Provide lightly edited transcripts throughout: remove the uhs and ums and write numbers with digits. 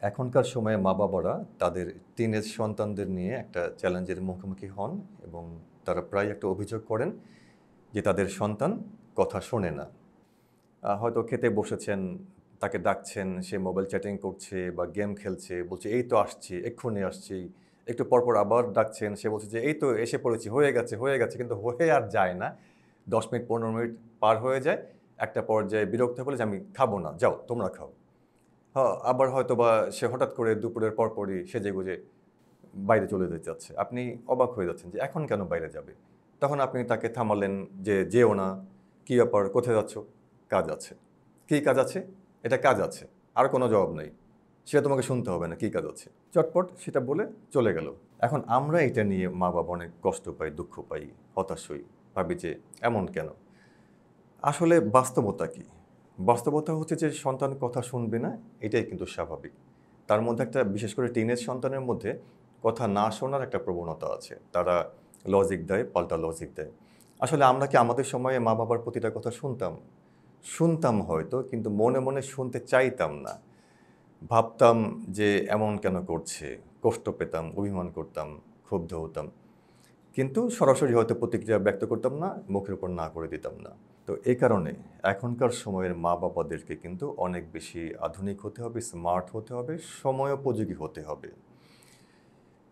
এখনকার সময়ে মা-বাবারা তাদের টিনেজ সন্তানদের নিয়ে একটা চ্যালেঞ্জের মুখোমুখি হন এবং তারা প্রায় একটা অভিযোগ করেন যে তাদের সন্তান কথা শোনে না। হয়তো খেতে বসেছেন, তাকে ডাকছেন, সে মোবাইল চ্যাটিং করছে বা গেম খেলছে, বলছে, "এই তো আসছি, এক্ষুনি আসছি।" একটু পরপর আবার ডাকছেন, সে বলছে যে, "এই তো এসে পড়েছি, হয়ে গেছে, হয়ে গেছে।" কিন্তু হয়ে আর যায় না। ১০ মিনিট ১৫ মিনিট পার হয়ে যায়। একটা পর্যায়ে বিরক্ত হয়ে বলে যে, "আমি খাবো না, যাও তোমরা খাও।" আবার হয়তোবা সে হঠাৎ করে দুপুরের পরপরই সেজেগুজে বাইরে চলে যেতে চাচ্ছে। আপনি অবাক হয়ে যাচ্ছেন যে এখন কেন বাইরে যাবে? তখন আপনি তাকে থামালেন যে, "যেও না। কি ব্যাপার? কোথায় যাচ্ছ?" "কাজ আছে।" "কি কাজ আছে?" "এটা কাজ আছে।" আর কোনো জবাব নেই। সেটা তোমাকে শুনতে হবে না, কি কাজ আছে। চটপট সেটা বলে চলে গেল। এখন আমরা এটা নিয়ে মা-বাবা অনেক কষ্ট পাই, দুঃখ পাই, হতাশ হই। ভাবি যে এমন কেন? আসলে বাস্তবতা কি? বাস্তবতা হচ্ছে যে সন্তান কথা শুনবে না, এটাই কিন্তু স্বাভাবিক। তার মধ্যে একটা বিশেষ করে টিনেজ সন্তানের মধ্যে কথা না শোনার একটা প্রবণতা আছে। তারা লজিক দেয়, পাল্টা লজিক দেয়। আসলে আমরা কি আমাদের সময়ে মা-বাবার প্রতিটা কথা শুনতাম? শুনতাম হয়তো, কিন্তু মনে, মনে শুনতে চাইতাম না। ভাবতাম যে এমন কেন করছে? কষ্ট পেতাম, অভিমান করতাম, ক্ষুব্ধ হতাম। কিন্তু সরাসরি হয়তো প্রতিক্রিয়া ব্যক্ত করতাম না, মুখের উপর না করে দিতাম না। তো এই কারণে এখনকার সময়ের মা-বাবাদেরকে কিন্তু অনেক বেশি আধুনিক হতে হবে, স্মার্ট হতে হবে, সময়োপযোগী হতে হবে।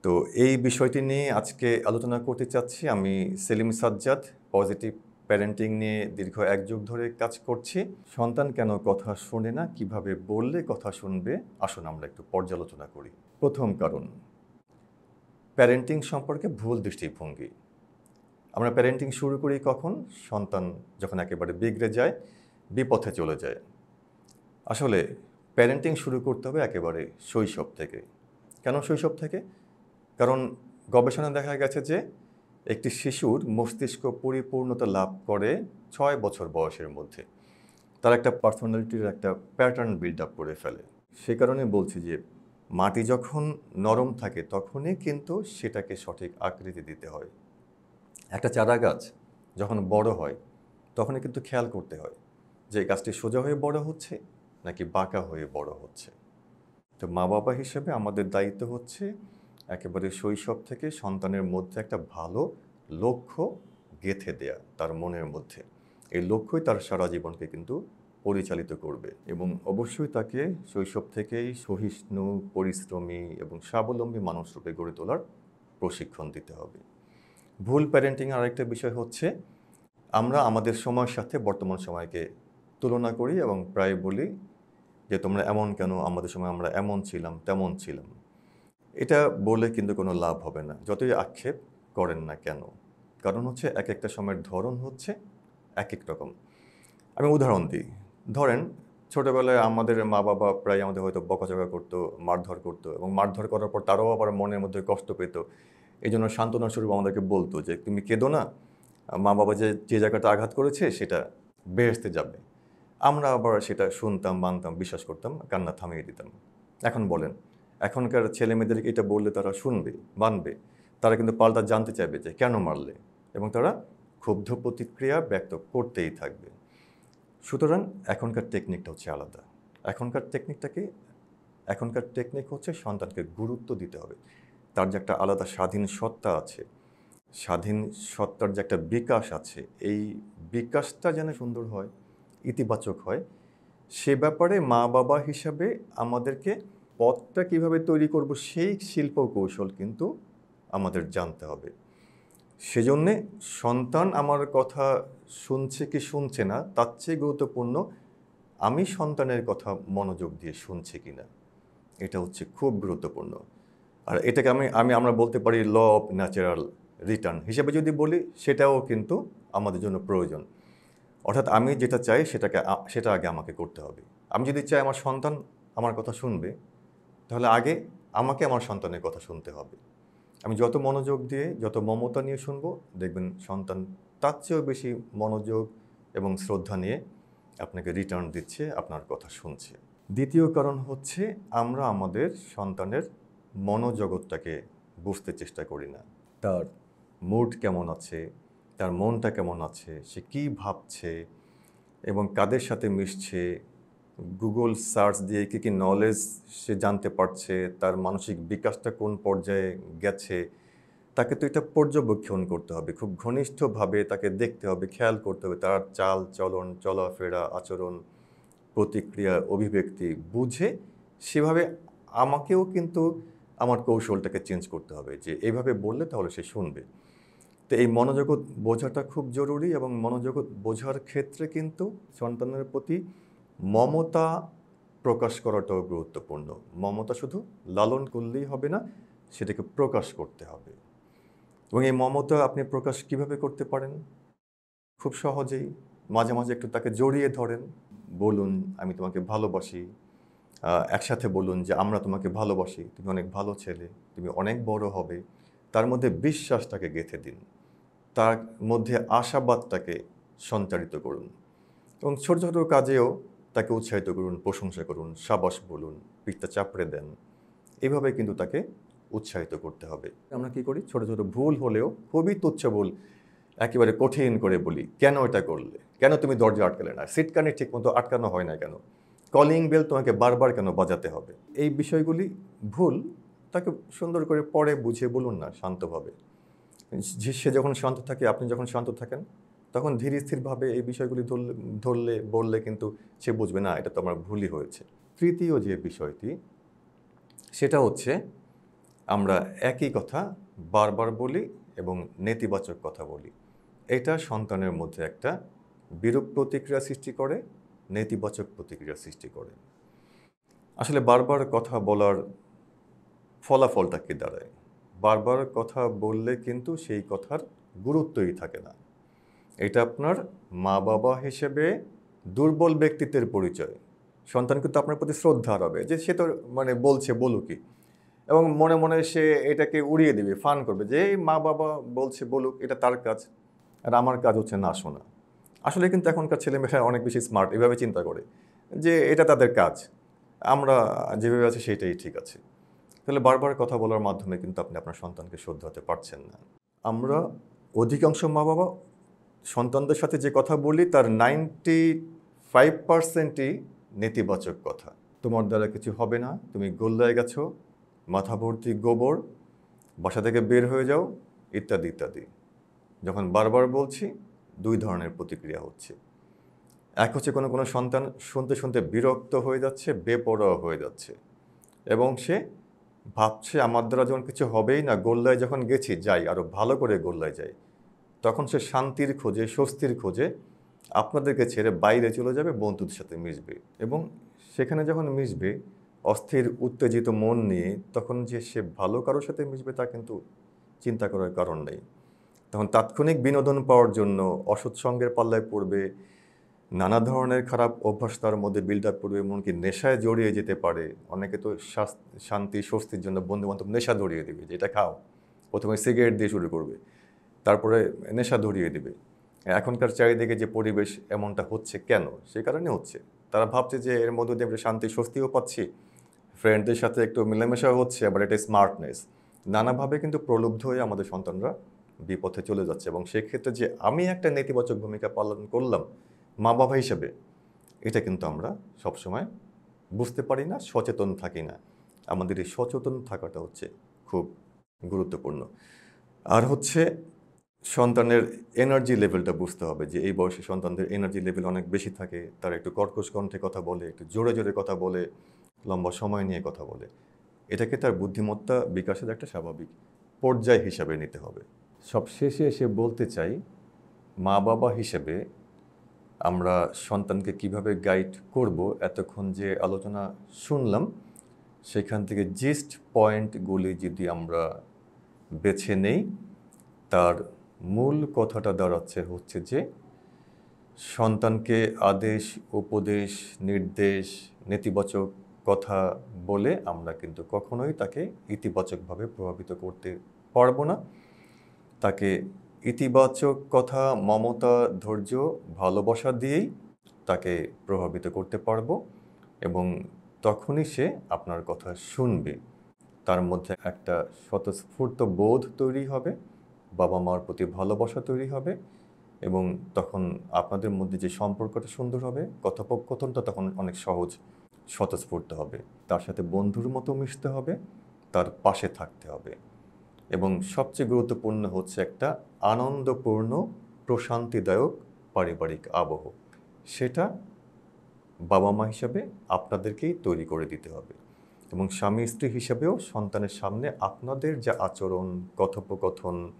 তো এই বিষয়টি নিয়ে আজকে আলোচনা করতে চাচ্ছি। আমি সেলিম সাজ্জাদ, পজিটিভ প্যারেন্টিং নিয়ে দীর্ঘ ১ যুগ ধরে কাজ করছি। সন্তান কেন কথা শোনে না, কিভাবে বললে কথা শুনবে, আসুন আমরা একটু পর্যালোচনা করি। ১ম কারণ, প্যারেন্টিং সম্পর্কে ভুল দৃষ্টিভঙ্গি। আমরা প্যারেন্টিং শুরু করি কখন? সন্তান যখন একেবারে বিগড়ে যায়, বিপথে চলে যায়। আসলে প্যারেন্টিং শুরু করতে হবে একেবারে শৈশব থেকে। কেন শৈশব থেকে? কারণ গবেষণায় দেখা গেছে যে একটি শিশুর মস্তিষ্ক পরিপূর্ণতা লাভ করে ৬ বছর বয়সের মধ্যে। তার একটা পার্সোনালিটির একটা প্যাটার্ন বিল্ড আপ করে ফেলে। সে কারণে বলছি যে মাটি যখন নরম থাকে তখনই কিন্তু সেটাকে সঠিক আকৃতি দিতে হয়। একটা চারাগাছ যখন বড় হয় তখনই কিন্তু খেয়াল করতে হয় যে এই গাছটি সোজা হয়ে বড় হচ্ছে নাকি বাঁকা হয়ে বড় হচ্ছে। তো মা-বাবা হিসেবে আমাদের দায়িত্ব হচ্ছে একেবারে শৈশব থেকে সন্তানের মধ্যে একটা ভালো লক্ষ্য গেঁথে দেয়া তার মনের মধ্যে। এই লক্ষ্যই তার সারা জীবনকে কিন্তু পরিচালিত করবে এবং অবশ্যই তাকে শৈশব থেকেই সহিষ্ণু, পরিশ্রমী এবং স্বাবলম্বী মানুষরূপে গড়ে তোলার প্রশিক্ষণ দিতে হবে। ভুল প্যারেন্টিংয়ের আরেকটা বিষয় হচ্ছে আমরা আমাদের সময়ের সাথে বর্তমান সময়কে তুলনা করি এবং প্রায় বলি যে, "তোমরা এমন কেন? আমাদের সময় আমরা এমন ছিলাম, তেমন ছিলাম।" এটা বলে কিন্তু কোনো লাভ হবে না। যতই আক্ষেপ করেন না কেন। কারণ হচ্ছে একেকটা সময়ের ধরন হচ্ছে একেক রকম। আমি উদাহরণ দিই। ধরেন ছোটবেলায় আমাদের মা-বাবা প্রায় আমাদের হয়তো বকাঝকা করতো, মারধর করতো এবং মারধর করার পর তারাও আবার মনের মধ্যে কষ্ট পেত। এজন্য সান্ত্বনা স্বরূপ আমাদেরকে বলতো যে, "তুমি কেঁদো না। মা-বাবা যে জায়গাটা আঘাত করেছে সেটা বেহেশতে যাবে।" আমরা আবার সেটা শুনতাম, মানতাম, বিশ্বাস করতাম, কান্না থামিয়ে দিতাম। এখন বলেন, এখনকার ছেলেমেয়েদেরকে এটা বললে তারা শুনবে, মানবে। তারা কিন্তু পাল্টা জানতে চাইবে যে, "কেন মারলে?" এবং তারা ক্ষুব্ধ প্রতিক্রিয়া ব্যক্ত করতেই থাকবে। সুতরাং এখনকার টেকনিকটা হচ্ছে আলাদা। এখনকার টেকনিকটা কি? এখনকার টেকনিক হচ্ছে সন্তানকে গুরুত্ব দিতে হবে। তার যে একটা আলাদা স্বাধীন সত্তা আছে, স্বাধীন সত্তার যে একটা বিকাশ আছে, এই বিকাশটা যেন সুন্দর হয়, ইতিবাচক হয়, সে ব্যাপারে মা-বাবা হিসাবে আমাদেরকে পথটা কীভাবে তৈরি করব সেই শিল্প কৌশল কিন্তু আমাদের জানতে হবে। সেজন্যে সন্তান আমার কথা শুনছে কি শুনছে না, তার চেয়ে গুরুত্বপূর্ণ আমি সন্তানের কথা মনোযোগ দিয়ে শুনছি কিনা। এটা হচ্ছে খুব গুরুত্বপূর্ণ। আর এটাকে আমরা বলতে পারি ল অফ ন্যাচারাল রিটার্ন হিসেবে যদি বলি, সেটাও কিন্তু আমাদের জন্য প্রয়োজন। অর্থাৎ আমি যেটা চাই সেটা আগে আমাকে করতে হবে। আমি যদি চাই আমার সন্তান আমার কথা শুনবে, তাহলে আগে আমাকে আমার সন্তানের কথা শুনতে হবে। আমি যত মনোযোগ দিয়ে, যত মমতা নিয়ে শুনবো, দেখবেন সন্তান তার চেয়েও বেশি মনোযোগ এবং শ্রদ্ধা নিয়ে আপনাকে রিটার্ন দিচ্ছে, আপনার কথা শুনছে। দ্বিতীয় কারণ হচ্ছে আমরা আমাদের সন্তানের মনোজগৎটাকে বুঝতে চেষ্টা করি না। তার মুড কেমন আছে, তার মনটা কেমন আছে, সে কী ভাবছে এবং কাদের সাথে মিশছে, গুগল সার্চ দিয়ে কী কী নলেজ সে জানতে পারছে, তার মানসিক বিকাশটা কোন পর্যায়ে গেছে, তাকে তো এটা পর্যবেক্ষণ করতে হবে, খুব ঘনিষ্ঠভাবে তাকে দেখতে হবে, খেয়াল করতে হবে তার চাল চলন, চলাফেরা, আচরণ, প্রতিক্রিয়া, অভিব্যক্তি বুঝে সেভাবে আমাকেও কিন্তু আমার কৌশলটাকে চেঞ্জ করতে হবে যে এইভাবে বললে তাহলে সে শুনবে। তো এই মনোজগৎ বোঝাটা খুব জরুরি, এবং মনোজগৎ বোঝার ক্ষেত্রে কিন্তু সন্তানের প্রতি মমতা প্রকাশ করাটাও গুরুত্বপূর্ণ। মমতা শুধু লালন করলেই হবে না, সেটাকে প্রকাশ করতে হবে। এবং এই মমতা আপনি প্রকাশ কিভাবে করতে পারেন? খুব সহজেই মাঝে মাঝে একটু তাকে জড়িয়ে ধরেন, বলুন আমি তোমাকে ভালোবাসি, একসাথে বলুন যে আমরা তোমাকে ভালোবাসি, তুমি অনেক ভালো ছেলে, তুমি অনেক বড় হবে। তার মধ্যে বিশ্বাসটাকে গেঁথে দিন, তার মধ্যে আশাবাদটাকে সঞ্চারিত করুন, এবং ছোট ছোট কাজেও তাকে উৎসাহিত করুন, প্রশংসা করুন, সাবাস বলুন, পিঠটা চাপড়ে দেন। এভাবে কিন্তু তাকে উৎসাহিত করতে হবে। আমরা কি করি, ছোট ছোট ভুল হলেও খুবই তুচ্ছ ভুল একেবারে কঠিন করে বলি, কেন এটা করলে, কেন তুমি দরজা আটকালে না, সিটকানি ঠিক মতো আটকানো হয় না কেন, কলিং বেল তোমাকে বারবার কেন বাজাতে হবে, এই বিষয়গুলি ভুল। তাকে সুন্দর করে পরে বুঝিয়ে বলুন না, শান্তভাবে। সে যখন শান্ত থাকে, আপনি যখন শান্ত থাকেন, তখন ধীরে স্থিরভাবে এই বিষয়গুলি ধরলে বললে কিন্তু সে বুঝবে না এটা তো আমার ভুলই হয়েছে। তৃতীয় যে বিষয়টি, সেটা হচ্ছে আমরা একই কথা বারবার বলি এবং নেতিবাচক কথা বলি। এটা সন্তানের মধ্যে একটা বিরূপ প্রতিক্রিয়া সৃষ্টি করে, নেতিবাচক প্রতিক্রিয়া সৃষ্টি করে। আসলে বারবার কথা বলার ফলাফলটা কি দাঁড়ায়? বারবার কথা বললে কিন্তু সেই কথার গুরুত্বই থাকে না। এটা আপনার মা বাবা হিসেবে দুর্বল ব্যক্তিত্বের পরিচয়। সন্তান কিন্তু আপনার প্রতি শ্রদ্ধা হারাবে যে সে তো মানে বলছে বলুকই, এবং মনে মনে সে এটাকে উড়িয়ে দেবে, ফান করবে যে এই মা বাবা বলছে বলুক, এটা তার কাজ, আর আমার কাজ হচ্ছে না শোনা। আসলে কিন্তু এখনকার ছেলেমেয়েরা অনেক বেশি স্মার্ট, এভাবে চিন্তা করে যে এটা তাদের কাজ, আমরা যেভাবে আছি সেটাই ঠিক আছে। তাহলে বারবার কথা বলার মাধ্যমে কিন্তু আপনি আপনার সন্তানকে শুধরাতে পারছেন না। আমরা অধিকাংশ মা বাবা সন্তানদের সাথে যে কথা বলি তার 95%ই নেতিবাচক কথা। তোমার দ্বারা কিছু হবে না, তুমি গোল্লায় গেছো, মাথা ভর্তি গোবর, বাসা থেকে বের হয়ে যাও, ইত্যাদি ইত্যাদি। যখন বারবার বলছি, দুই ধরনের প্রতিক্রিয়া হচ্ছে। এক হচ্ছে কোনো কোনো সন্তান শুনতে শুনতে বিরক্ত হয়ে যাচ্ছে, বেপরোয়া হয়ে যাচ্ছে, এবং সে ভাবছে আমার দ্বারা যখন কিছু হবেই না, গোল্লায় যখন গেছি যাই আরও ভালো করে গোল্লায় যাই। তখন সে শান্তির খোঁজে, স্বস্তির খোঁজে আপনাদেরকে ছেড়ে বাইরে চলে যাবে, বন্ধুদের সাথে মিশবে, এবং সেখানে যখন মিশবে অস্থির উত্তেজিত মন নিয়ে, তখন যে সে ভালো কারোর সাথে মিশবে তা কিন্তু চিন্তা করার কারণ নেই। তখন তাৎক্ষণিক বিনোদন পাওয়ার জন্য অসৎ সঙ্গের পাল্লায় পড়বে, নানা ধরনের খারাপ অভ্যাস তার মধ্যে বিল্ড আপ করবে, এমনকি নেশায় জড়িয়ে যেতে পারে। অনেকে তো শান্তি স্বস্তির জন্য বন্ধুবান্ধব নেশা ধরিয়ে দেবে যে এটা খাও, প্রথমে সিগারেট দিয়ে শুরু করবে, তারপরে নেশা ধরিয়ে দেবে। এখনকার চারিদিকে যে পরিবেশ এমনটা হচ্ছে কেন, সে কারণে হচ্ছে। তারা ভাবছে যে এর মধ্যে দিয়ে আমরা শান্তি স্বস্তিও পাচ্ছি, ফ্রেন্ডদের সাথে একটু মেলামেশাও হচ্ছে, আবার এটা স্মার্টনেস। নানাভাবে কিন্তু প্রলুব্ধ হয়ে আমাদের সন্তানরা বিপথে চলে যাচ্ছে, এবং সেক্ষেত্রে যে আমি একটা নেতিবাচক ভূমিকা পালন করলাম মা বাবা হিসেবে, এটা কিন্তু আমরা সবসময় বুঝতে পারি না, সচেতন থাকি না। আমাদের এই সচেতন থাকাটা হচ্ছে খুব গুরুত্বপূর্ণ। আর হচ্ছে সন্তানের এনার্জি লেভেলটা বুঝতে হবে যে এই বয়সে সন্তানদের এনার্জি লেভেল অনেক বেশি থাকে, তারা একটু কর্কশ কণ্ঠে কথা বলে, একটু জোরে জোরে কথা বলে, লম্বা সময় নিয়ে কথা বলে। এটাকে তার বুদ্ধিমত্তা বিকাশের একটা স্বাভাবিক পর্যায় হিসাবে নিতে হবে। সবশেষে এসে বলতে চাই, মা বাবা হিসেবে আমরা সন্তানকে কিভাবে গাইড করব, এতক্ষণ যে আলোচনা শুনলাম সেখান থেকে জিস্ট পয়েন্টগুলি যদি আমরা বেছে নেই, তার মূল কথাটা হচ্ছে যে সন্তানকে আদেশ, উপদেশ, নির্দেশ, নেতিবাচক কথা বলে আমরা কিন্তু কখনোই তাকে ইতিবাচকভাবে প্রভাবিত করতে পারবো না। তাকে ইতিবাচক কথা, মমতা, ধৈর্য, ভালোবাসা দিয়েই তাকে প্রভাবিত করতে পারবো, এবং তখনই সে আপনার কথা শুনবে। তার মধ্যে একটা স্বতঃস্ফূর্ত বোধ তৈরি হবে, বাবা মার প্রতি ভালোবাসা তৈরি হবে, এবং তখন আপনাদের মধ্যে যে সম্পর্কটা সুন্দর হবে, কথোপকথনটা তখন অনেক সহজ, স্বতঃস্ফূর্ত হবে। তার সাথে বন্ধুর মতো মিশতে হবে, তার পাশে থাকতে হবে এবং সবচেয়ে গুরুত্বপূর্ণ হচ্ছে একটা আনন্দপূর্ণ, প্রশান্তিদায়ক পারিবারিক আবহ। সেটা বাবা-মা হিসাবে আপনাদেরকেই তৈরি করে দিতে হবে এবং স্বামী-স্ত্রী হিসাবেও সন্তানের সামনে আপনাদের যে আচরণ, কথোপকথন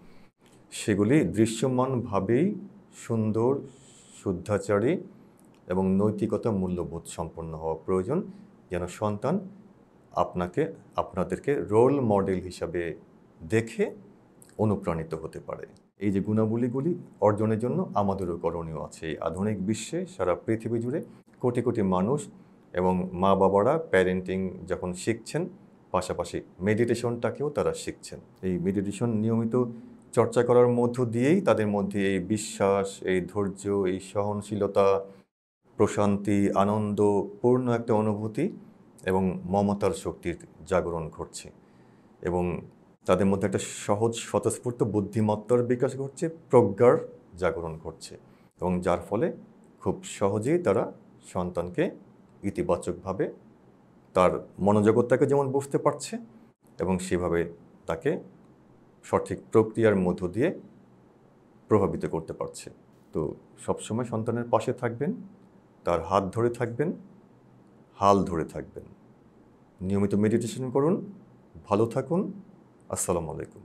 সেগুলি দৃশ্যমানভাবেই সুন্দর, শুদ্ধাচারী এবং নৈতিকতা মূল্যবোধ সম্পন্ন হওয়া প্রয়োজন, যেন সন্তান আপনাদেরকে রোল মডেল হিসাবে দেখে অনুপ্রাণিত হতে পারে। এই যে গুণাবলীগুলি অর্জনের জন্য আমাদেরও করণীয় আছে। এই আধুনিক বিশ্বে সারা পৃথিবী জুড়ে কোটি কোটি মানুষ এবং মা বাবারা প্যারেন্টিং যখন শিখছেন, পাশাপাশি মেডিটেশনটাকেও তারা শিখছেন। এই মেডিটেশন নিয়মিত চর্চা করার মধ্য দিয়েই তাদের মধ্যে এই বিশ্বাস, এই ধৈর্য, এই সহনশীলতা, প্রশান্তি, আনন্দপূর্ণ একটা অনুভূতি এবং মমতার শক্তির জাগরণ ঘটছে এবং তাদের মধ্যে একটা সহজ স্বতঃস্ফূর্ত বুদ্ধিমত্তার বিকাশ ঘটছে, প্রজ্ঞার জাগরণ ঘটছে এবং যার ফলে খুব সহজেই তারা সন্তানকে ইতিবাচকভাবে তার মনোজগৎটাকে যেমন বুঝতে পারছে এবং সেভাবে তাকে সঠিক প্রক্রিয়ার মধ্য দিয়ে প্রভাবিত করতে পারছে। তো সবসময় সন্তানের পাশে থাকবেন, তার হাত ধরে থাকবেন, হাল ধরে থাকবেন। নিয়মিত মেডিটেশন করুন, ভালো থাকুন। আসসালামু আলাইকুম।